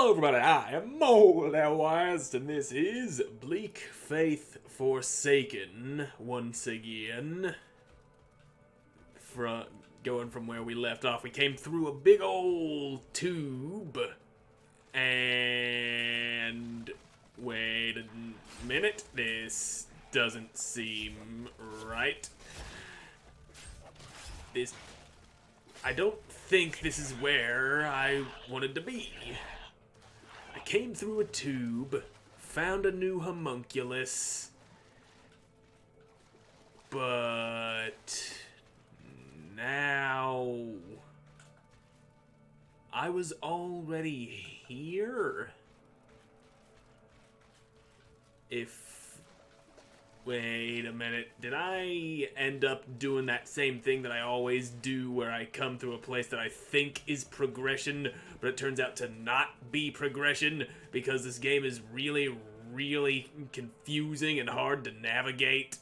Hello everybody, I am Moldy, and this is Bleak Faith Forsaken, once again. Going from where we left off, we came through a big old tube, and wait a minute, this doesn't seem right. I don't think this is where I wanted to be. I came through a tube, found a new homunculus, but now I was already here. Wait a minute, did I end up doing that same thing that I always do where I come through a place that I think is progression, but it turns out to not be progression because this game is really, really confusing and hard to navigate?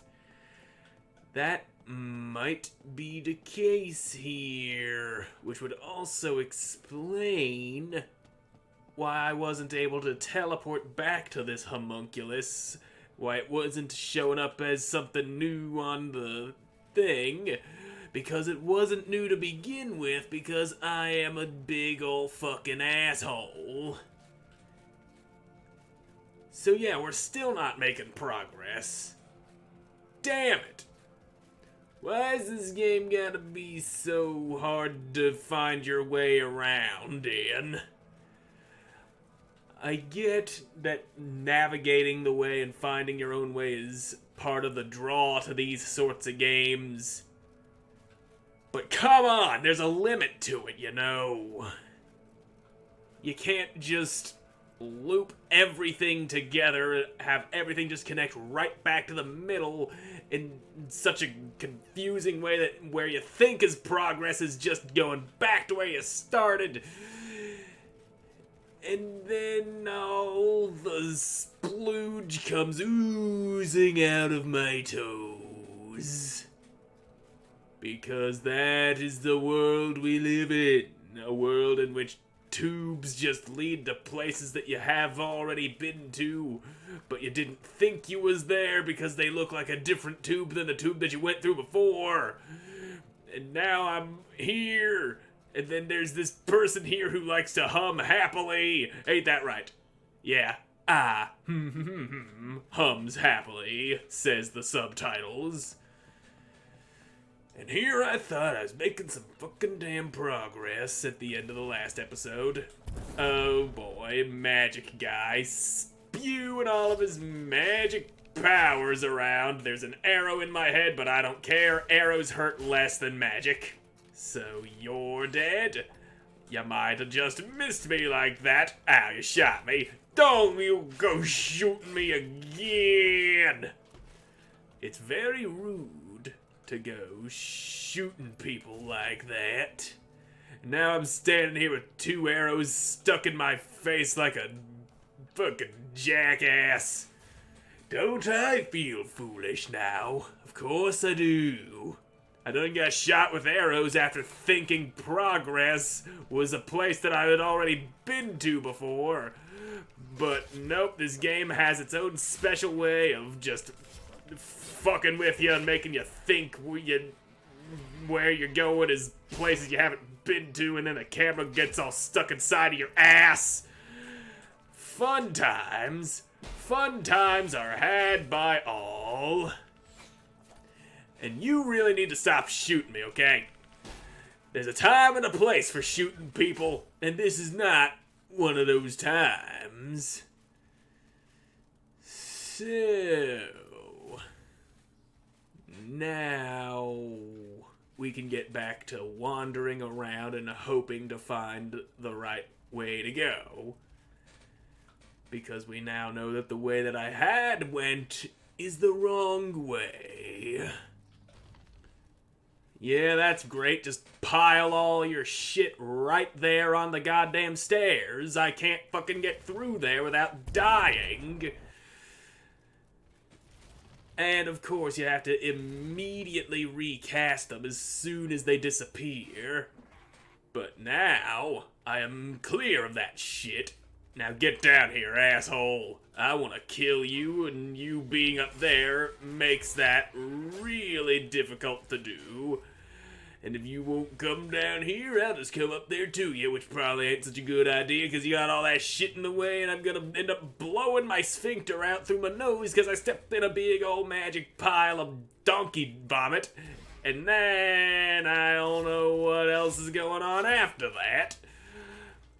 That might be the case here, which would also explain why I wasn't able to teleport back to this homunculus. Why it wasn't showing up as something new on the thing, because it wasn't new to begin with, because I am a big ol' fucking asshole. So yeah, we're still not making progress. Damn it! Why is this game gotta be so hard to find your way around in? I get that navigating the way and finding your own way is part of the draw to these sorts of games. But come on, there's a limit to it, you know. You can't just loop everything together, have everything just connect right back to the middle in such a confusing way that where you think is progress is just going back to where you started. And then all the splooge comes oozing out of my toes. Because that is the world we live in. A world in which tubes just lead to places that you have already been to, but you didn't think you was there because they look like a different tube than the tube that you went through before. And now I'm here. And then there's this person here who likes to hum happily. Ain't that right? Yeah. Hums happily, says the subtitles. And here I thought I was making some fucking damn progress at the end of the last episode. Oh boy, magic guy spewing all of his magic powers around. There's an arrow in my head, but I don't care. Arrows hurt less than magic. So you're dead? You might have just missed me like that. Ow, you shot me. Don't you go shooting me again. It's very rude to go shooting people like that. Now I'm standing here with 2 arrows stuck in my face like a fucking jackass. Don't I feel foolish now? Of course I do. I done got shot with arrows after thinking progress was a place that I had already been to before. But nope, this game has its own special way of just fucking with you and making you think where you're going is places you haven't been to, and then the camera gets all stuck inside of your ass. Fun times. Fun times are had by all. And you really need to stop shooting me, okay? There's a time and a place for shooting people, and this is not one of those times. So, now we can get back to wandering around and hoping to find the right way to go. Because we now know that the way that I had went is the wrong way. Yeah, that's great. Just pile all your shit right there on the goddamn stairs. I can't fucking get through there without dying. And of course, you have to immediately recast them as soon as they disappear. But now, I am clear of that shit. Now get down here, asshole. I want to kill you, and you being up there makes that really difficult to do. And if you won't come down here, I'll just come up there to you, which probably ain't such a good idea because you got all that shit in the way, and I'm gonna end up blowing my sphincter out through my nose because I stepped in a big old magic pile of donkey vomit. And then I don't know what else is going on after that.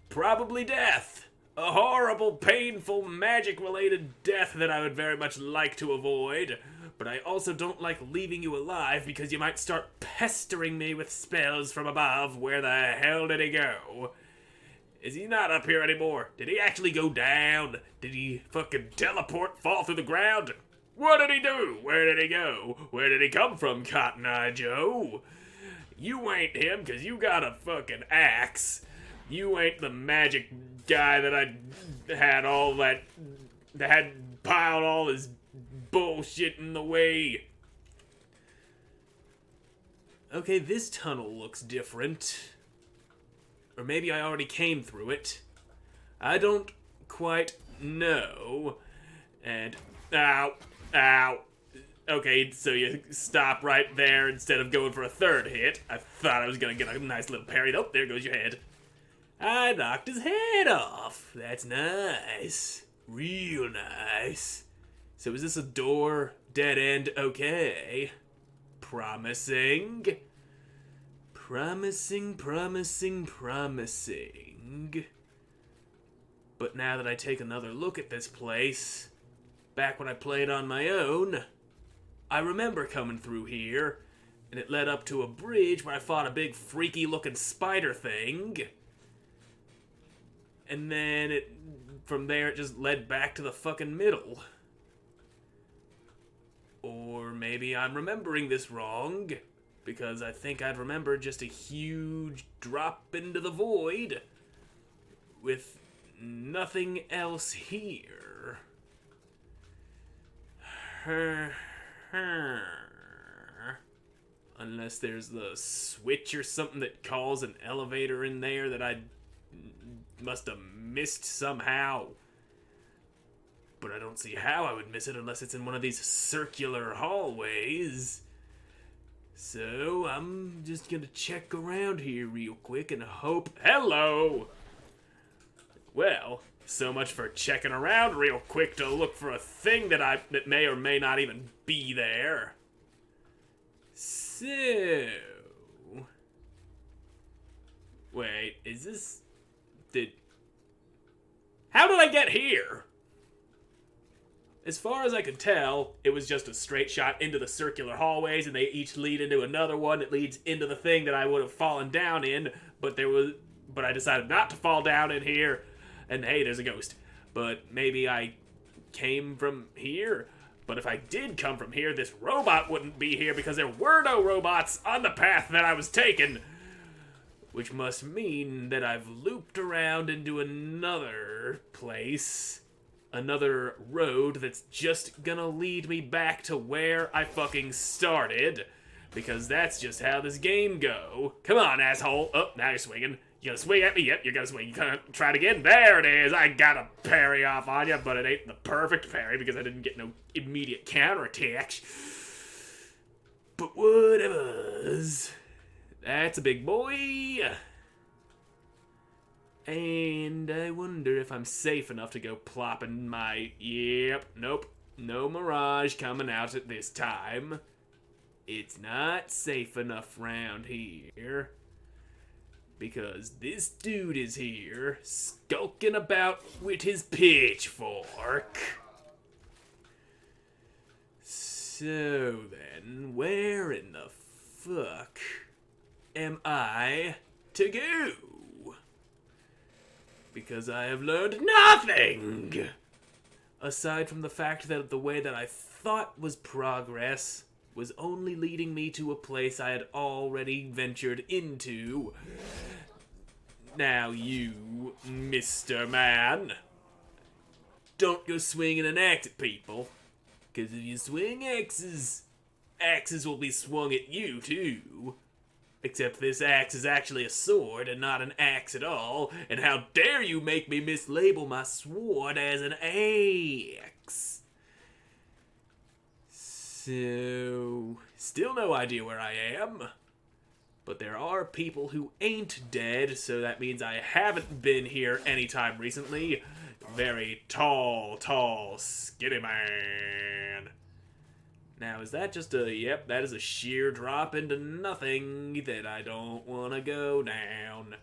Probably death. A horrible, painful, magic-related death that I would very much like to avoid. But I also don't like leaving you alive because you might start pestering me with spells from above. Where the hell did he go? Is he not up here anymore? Did he actually go down? Did he fucking teleport, fall through the ground? What did he do? Where did he go? Where did he come from, Cotton Eye Joe? You ain't him because you got a fucking axe. You ain't the magic guy that I had all that had piled all his bullshit in the way. Okay, this tunnel looks different. Or maybe I already came through it. I don't quite know. And, ow, ow. Okay, so you stop right there instead of going for a third hit. I thought I was gonna get a nice little parry. Oh, there goes your head. I knocked his head off. That's nice. Real nice. So is this a door? Dead end? Okay. Promising. Promising. But now that I take another look at this place, back when I played on my own, I remember coming through here, and it led up to a bridge where I fought a big freaky looking spider thing. And then from there it just led back to the fucking middle. Or maybe I'm remembering this wrong, because I think I'd remember just a huge drop into the void with nothing else here. Unless there's the switch or something that calls an elevator in there that I must have missed somehow. But I don't see how I would miss it unless it's in one of these circular hallways. So I'm just gonna check around here real quick and hope... Hello! Well, so much for checking around real quick to look for a thing that may or may not even be there. So... Wait, is this... How did I get here? As far as I could tell, it was just a straight shot into the circular hallways, and they each lead into another one that leads into the thing that I would have fallen down in, but I decided not to fall down in here, and hey, there's a ghost. But maybe I came from here? But if I did come from here, this robot wouldn't be here because there were no robots on the path that I was taking. Which must mean that I've looped around into another place. Another road that's just gonna lead me back to where I fucking started. Because that's just how this game go. Come on, asshole. Oh, now you're swinging. You gonna swing at me? Yep, you're gonna swing. You gonna try it again? There it is. I got a parry off on you, but it ain't the perfect parry because I didn't get no immediate counterattack. But whatever's. That's a big boy. And I wonder if I'm safe enough to go plopping my... Yep, nope. No mirage coming out at this time. It's not safe enough round here. Because this dude is here, skulking about with his pitchfork. So then, where in the fuck am I to go? Because I have learned nothing! Aside from the fact that the way that I thought was progress was only leading me to a place I had already ventured into. Now you, Mr. Man, don't go swinging an axe at people. Because if you swing axes, axes will be swung at you too. Except this axe is actually a sword and not an axe at all, and how dare you make me mislabel my sword as an axe? So, still no idea where I am. But there are people who ain't dead, so that means I haven't been here anytime recently. Very tall, skinny man. Now, is that just a... Yep, that is a sheer drop into nothing that I don't want to go down.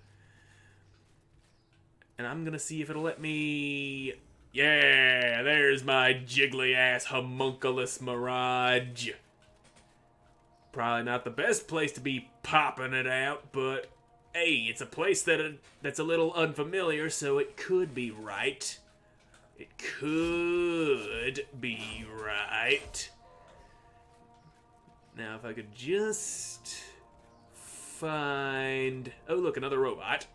And I'm gonna see if it'll let me... Yeah, there's my jiggly-ass homunculus mirage. Probably not the best place to be popping it out, but... Hey, it's a place that's a little unfamiliar, so it could be right. It could be right. Now, if I could just find... Oh, look, another robot.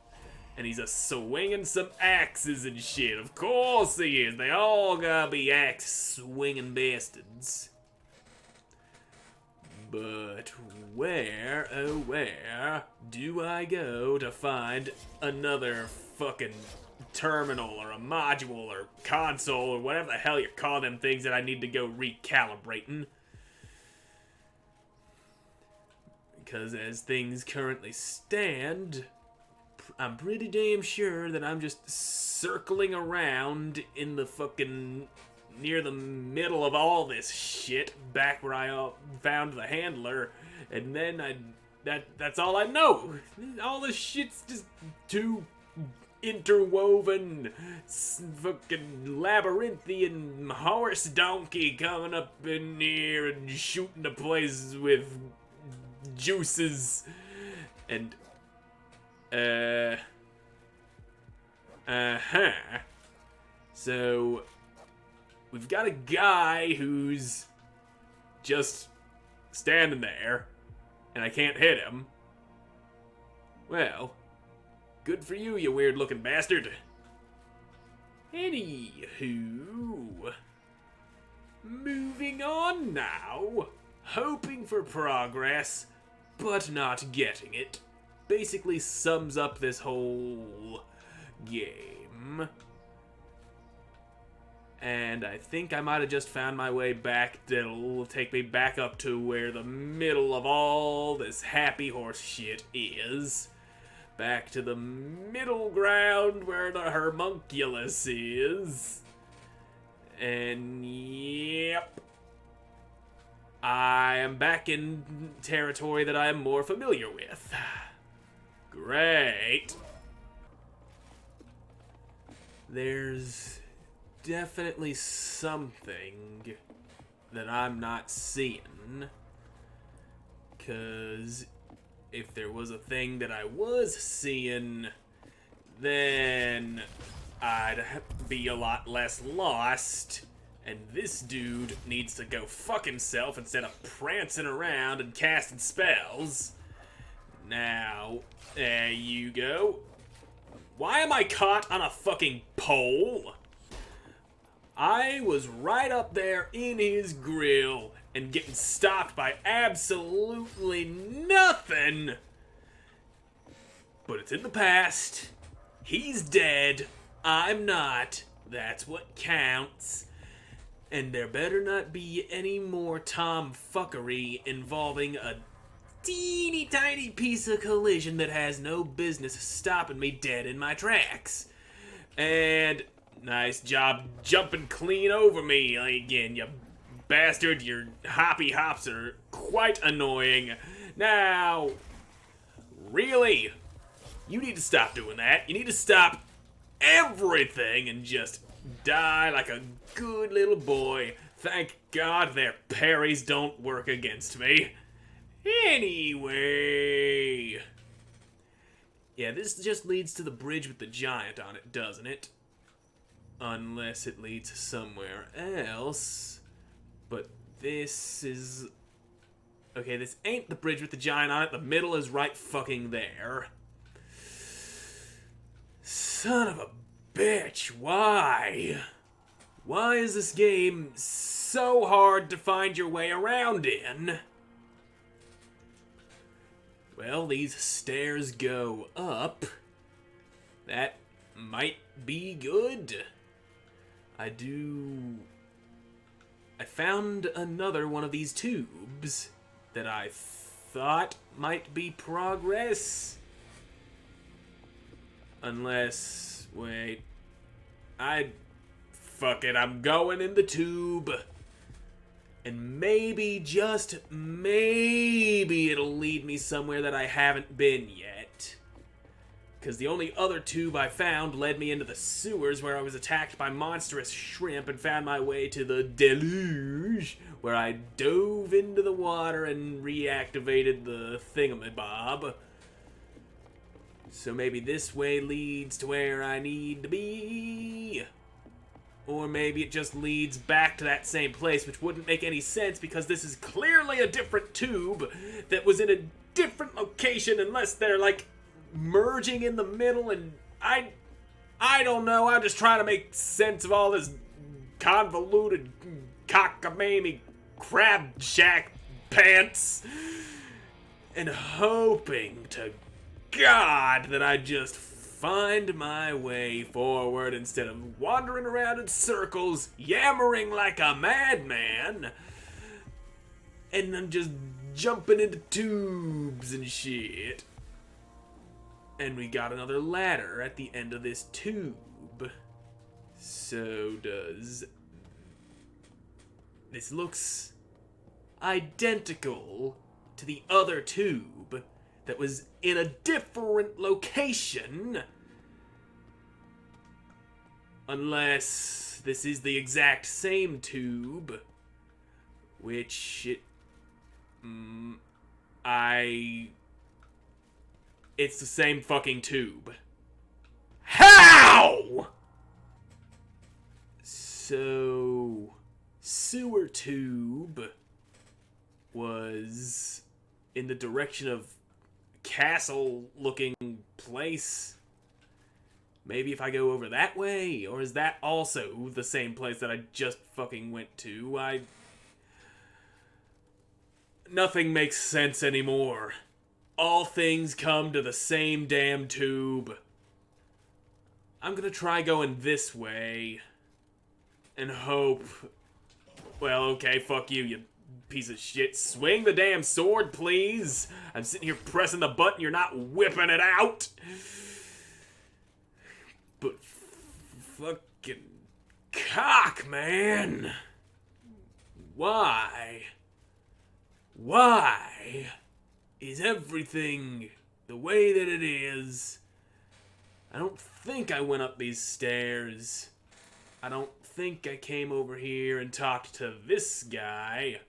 And he's a-swinging some axes and shit. Of course he is. They all gotta be axe-swinging bastards. But where, oh where, do I go to find another fucking terminal or a module or console or whatever the hell you call them things that I need to go recalibrating? Because as things currently stand, I'm pretty damn sure that I'm just circling around in the fucking... near the middle of all this shit, back where I found the handler, and then that's all I know. All this shit's just too interwoven, fucking labyrinthian horse donkey coming up in here and shooting the place with juices, and so we've got a guy who's just standing there, and I can't hit him. Well, good for you, you weird-looking bastard. Anywho, moving on now. Hoping for progress, but not getting it. Basically sums up this whole game. And I think I might have just found my way back that'll take me back up to where the middle of all this happy horse shit is. Back to the middle ground where the homunculus is. And yep. I am back in territory that I am more familiar with. Great. There's definitely something that I'm not seeing. 'Cause if there was a thing that I was seeing, then I'd be a lot less lost. And this dude needs to go fuck himself instead of prancing around and casting spells. Now, there you go. Why am I caught on a fucking pole? I was right up there in his grill and getting stopped by absolutely nothing. But it's in the past. He's dead. I'm not. That's what counts. And there better not be any more tomfuckery involving a teeny tiny piece of collision that has no business stopping me dead in my tracks. And nice job jumping clean over me again, you bastard. Your hoppy hops are quite annoying. Now, really, you need to stop doing that. You need to stop everything and just die like a good little boy. Thank God their parries don't work against me. Anyway. Yeah, this just leads to the bridge with the giant on it, doesn't it? Unless it leads somewhere else. But this is... Okay, this ain't the bridge with the giant on it. The middle is right fucking there. Son of a bitch, why? Why is this game so hard to find your way around in? Well, these stairs go up. That might be good. I found another one of these tubes that I thought might be progress. Unless, wait. Fuck it, I'm going in the tube. And maybe, just maybe, it'll lead me somewhere that I haven't been yet. Because the only other tube I found led me into the sewers where I was attacked by monstrous shrimp and found my way to the deluge, where I dove into the water and reactivated the thingamabob. So maybe this way leads to where I need to be. Or maybe it just leads back to that same place, which wouldn't make any sense because this is clearly a different tube that was in a different location unless they're, like, merging in the middle, and I don't know. I'm just trying to make sense of all this convoluted cockamamie crab shack pants and hoping to God that I just find my way forward instead of wandering around in circles, yammering like a madman, and I'm just jumping into tubes and shit. And we got another ladder at the end of this tube. So does... This looks identical to the other tube that was in a different location. Unless this is the exact same tube. Which it's the same fucking tube. How? So, sewer tube was in the direction of castle-looking place. Maybe if I go over that way? Or is that also the same place that I just fucking went to? Nothing makes sense anymore. All things come to the same damn tube. I'm gonna try going this way. And hope... Well, okay, fuck you, you piece of shit. Swing the damn sword, please. I'm sitting here pressing the button, you're not whipping it out. But fucking cock, man. Why? Why is everything the way that it is? I don't think I went up these stairs. I don't think I came over here and talked to this guy.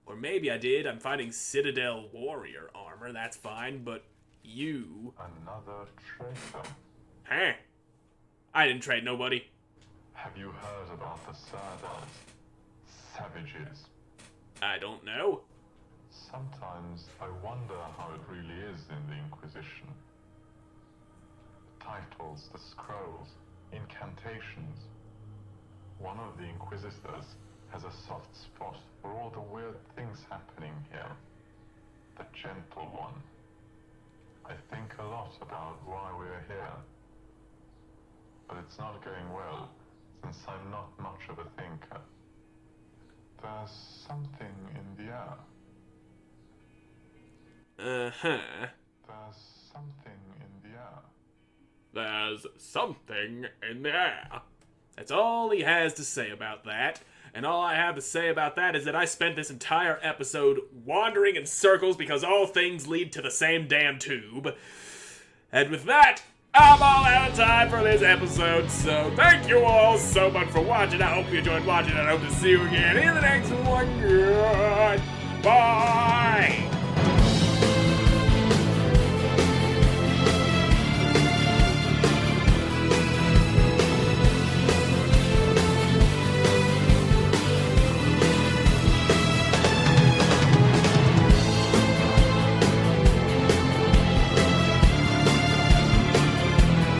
Or maybe I did. I'm fighting Citadel Warrior armor. That's fine, but you... Another traitor. Huh? I didn't trade nobody. Have you heard about the Sardars? Savages. I don't know. Sometimes I wonder how it really is in the Inquisition. The titles, the scrolls, incantations. One of the Inquisitors has a soft spot for all the weird things happening here. The Gentle One. I think a lot about why we're here. But it's not going well, since I'm not much of a thinker. There's something in the air. Uh-huh. There's something in the air. There's something in the air. That's all he has to say about that. And all I have to say about that is that I spent this entire episode wandering in circles because all things lead to the same damn tube. And with that, I'm all out of time for this episode, so thank you all so much for watching. I hope you enjoyed watching, and I hope to see you again in the next one. Goodbye.